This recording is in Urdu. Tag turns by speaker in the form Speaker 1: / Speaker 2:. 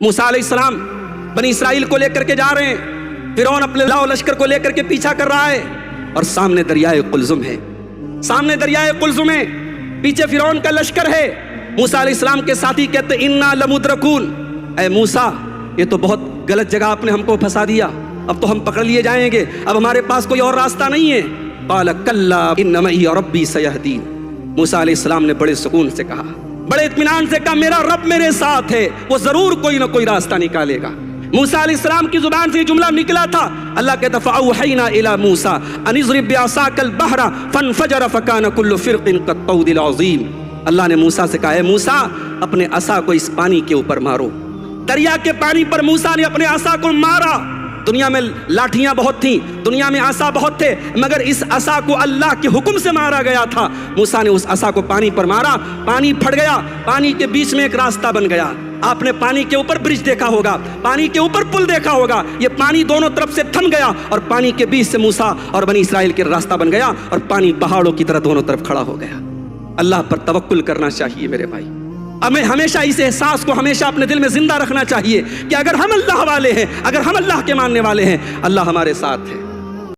Speaker 1: موسیٰ علیہ السلام بنی اسرائیل کو لے کر کے جا رہے ہیں، فرعون اپنے لاؤ لشکر کو لے کر کے پیچھا کر رہا ہے، اور سامنے دریائے قلزم ہے، سامنے دریائے قلزم ہے، پیچھے فرعون کا لشکر ہے۔ موسیٰ علیہ السلام کے ساتھی کہتے انا لمدرکون، اے موسیٰ یہ تو بہت غلط جگہ آپ نے ہم کو پھنسا دیا، اب تو ہم پکڑ لیے جائیں گے، اب ہمارے پاس کوئی اور راستہ نہیں ہے۔ قال کلا ان معی ربی سیہدین، موسیٰ علیہ السلام نے بڑے سکون سے کہا، بڑے اطمینان سے کہا میرا رب میرے ساتھ ہے، وہ ضرور کوئی نہ کوئی راستہ نکالے گا۔ موسیٰ علیہ السلام کی زبان سے یہ جملہ نکلا تھا، اللہ کہتا فأوحینا الی موسیٰ ان اضرب بعصاک البحر فانفجر فکان کل فرق کالطود العظیم۔ اللہ نے موسیٰ سے کہا اے موسیٰ اپنے عصا کو اس پانی کے اوپر مارو۔ دریا کے پانی پر موسیٰ نے اپنے عصا کو مارا۔ دنیا میں لاٹھیاں بہت تھیں، دنیا میں عصا بہت تھے، مگر اس عصا کو اللہ کے حکم سے مارا گیا تھا۔ موسیٰ نے اس عصا کو پانی پر مارا، پانی پھٹ گیا، پانی کے بیچ میں ایک راستہ بن گیا۔ آپ نے پانی کے اوپر برج دیکھا ہوگا، پانی کے اوپر پل دیکھا ہوگا، یہ پانی دونوں طرف سے تھم گیا اور پانی کے بیچ سے موسیٰ اور بنی اسرائیل کے راستہ بن گیا، اور پانی پہاڑوں کی طرح دونوں طرف کھڑا ہو گیا۔ اللہ پر توکل کرنا چاہیے میرے بھائی، ہمیں ہمیشہ اس احساس کو ہمیشہ اپنے دل میں زندہ رکھنا چاہیے کہ اگر ہم اللہ والے ہیں، اگر ہم اللہ کے ماننے والے ہیں، اللہ ہمارے ساتھ ہے۔